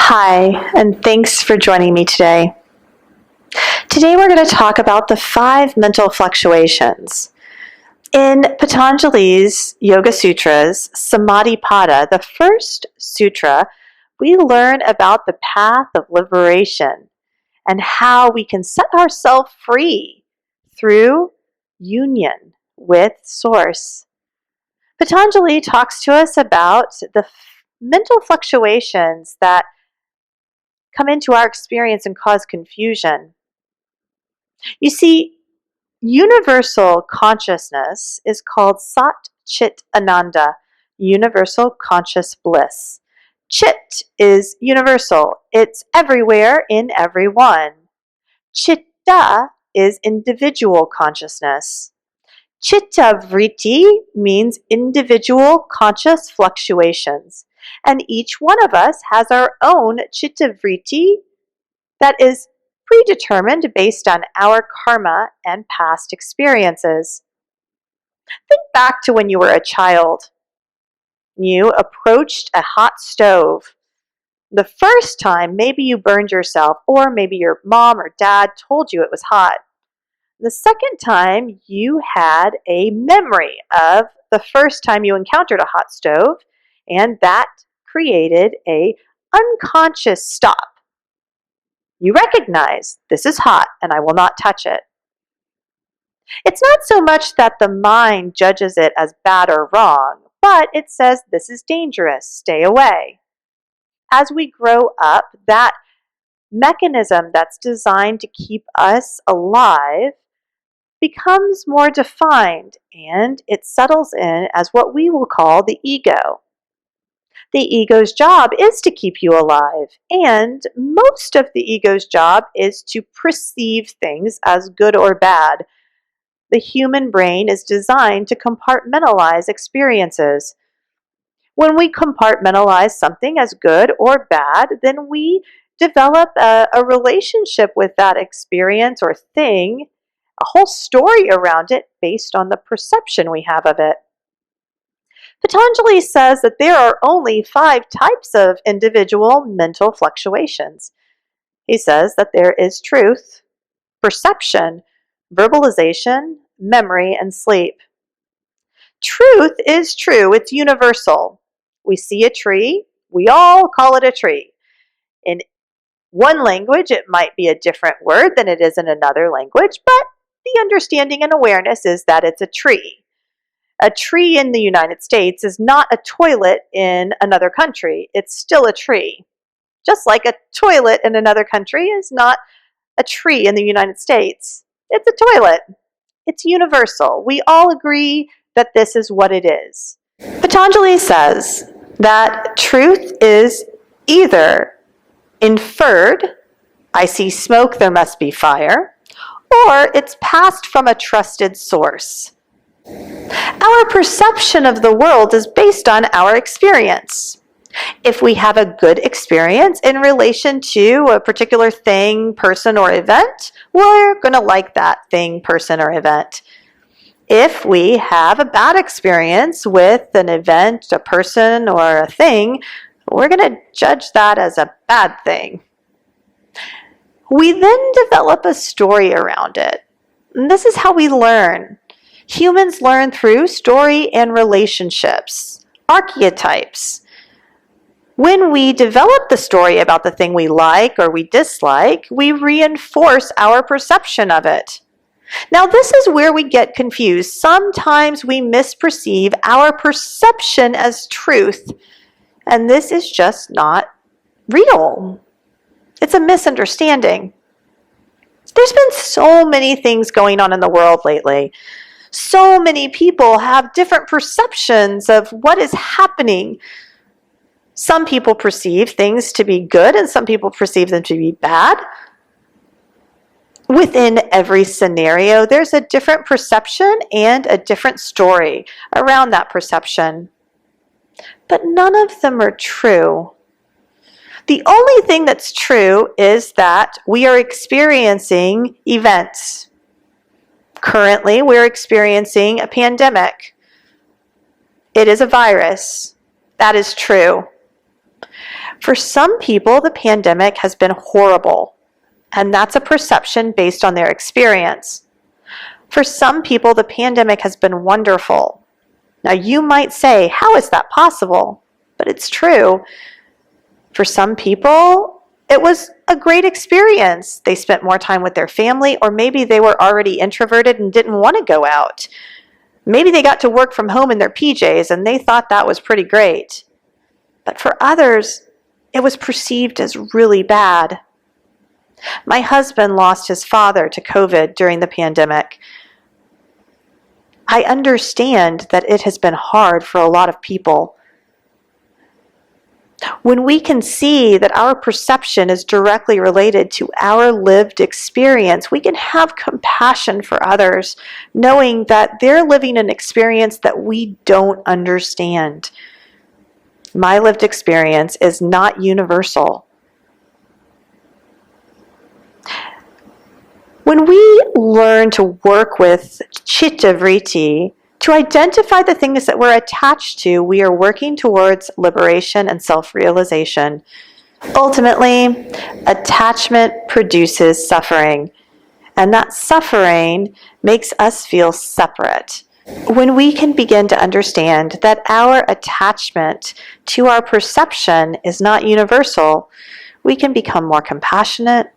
Hi, and thanks for joining me today. Today we're going to talk about the 5 mental fluctuations. In Patanjali's Yoga Sutras, Samadhipada, the first sutra, we learn about the path of liberation and how we can set ourselves free through union with Source. Patanjali talks to us about the mental fluctuations that come into our experience and cause confusion. You see, universal consciousness is called Sat Chit Ananda, universal conscious bliss. Chit is universal, it's everywhere in everyone. Chitta is individual consciousness. Chitta Vritti means individual conscious fluctuations, and each one of us has our own Chitta Vritti that is predetermined based on our karma and past experiences. Think back to when you were a child. You approached a hot stove. The first time, maybe you burned yourself, or maybe your mom or dad told you it was hot. The second time, you had a memory of the first time you encountered a hot stove, and that created an unconscious stop. You recognize this is hot and I will not touch it. It's not so much that the mind judges it as bad or wrong, but it says this is dangerous, stay away. As we grow up, that mechanism that's designed to keep us alive becomes more defined, and it settles in as what we will call the ego. The ego's job is to keep you alive, and most of the ego's job is to perceive things as good or bad. The human brain is designed to compartmentalize experiences. When we compartmentalize something as good or bad, then we develop a relationship with that experience or thing, a whole story around it based on the perception we have of it. Patanjali says that there are only 5 types of individual mental fluctuations. He says that there is truth, perception, verbalization, memory, and sleep. Truth is true, it's universal. We see a tree, we all call it a tree. In one language, it might be a different word than it is in another language, but the understanding and awareness is that it's a tree. A tree in the United States is not a toilet in another country. It's still a tree. Just like a toilet in another country is not a tree in the United States. It's a toilet. It's universal. We all agree that this is what it is. Patanjali says that truth is either inferred, I see smoke, there must be fire, or it's passed from a trusted source. Our perception of the world is based on our experience. If we have a good experience in relation to a particular thing, person, or event, we're going to like that thing, person, or event. If we have a bad experience with an event, a person, or a thing, we're going to judge that as a bad thing. We then develop a story around it. And this is how we learn. Humans learn through story and relationships, archetypes. When we develop the story about the thing we like or we dislike, we reinforce our perception of it. Now, this is where we get confused. Sometimes we misperceive our perception as truth, and this is just not real. It's a misunderstanding. There's been so many things going on in the world lately. So many people have different perceptions of what is happening. Some people perceive things to be good and some people perceive them to be bad. Within every scenario, there's a different perception and a different story around that perception. But none of them are true. The only thing that's true is that we are experiencing events. Currently, we're experiencing a pandemic. It is a virus. That is true. For some people, the pandemic has been horrible, and that's a perception based on their experience. For some people, the pandemic has been wonderful. Now, you might say, how is that possible? But it's true. For some people, it was a great experience. They spent more time with their family, or maybe they were already introverted and didn't want to go out. Maybe they got to work from home in their PJs and they thought that was pretty great. But for others, it was perceived as really bad. My husband lost his father to COVID during the pandemic. I understand that it has been hard for a lot of people. When we can see that our perception is directly related to our lived experience, we can have compassion for others, knowing that they're living an experience that we don't understand. My lived experience is not universal. When we learn to work with Chitta Vritti, to identify the things that we're attached to, we are working towards liberation and self-realization. Ultimately, attachment produces suffering, and that suffering makes us feel separate. When we can begin to understand that our attachment to our perception is not universal, we can become more compassionate,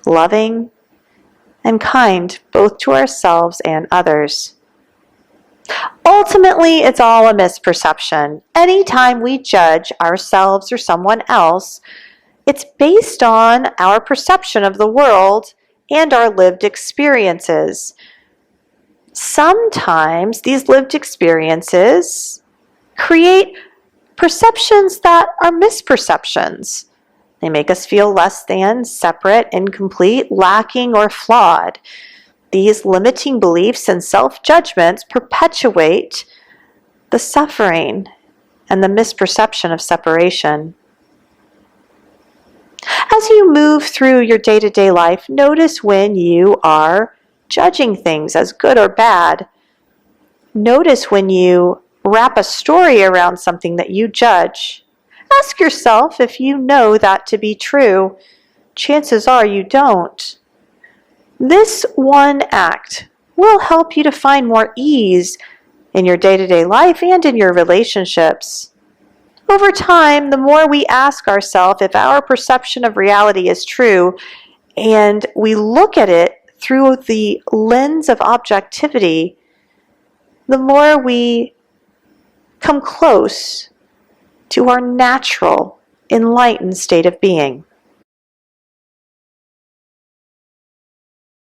loving, and kind both to ourselves and others. Ultimately, it's all a misperception. Anytime we judge ourselves or someone else, it's based on our perception of the world and our lived experiences. Sometimes these lived experiences create perceptions that are misperceptions. They make us feel less than, separate, incomplete, lacking, or flawed. These limiting beliefs and self-judgments perpetuate the suffering and the misperception of separation. As you move through your day-to-day life, notice when you are judging things as good or bad. Notice when you wrap a story around something that you judge. Ask yourself if you know that to be true. Chances are you don't. This one act will help you to find more ease in your day-to-day life and in your relationships. Over time, the more we ask ourselves if our perception of reality is true, and we look at it through the lens of objectivity, the more we come close to our natural, enlightened state of being.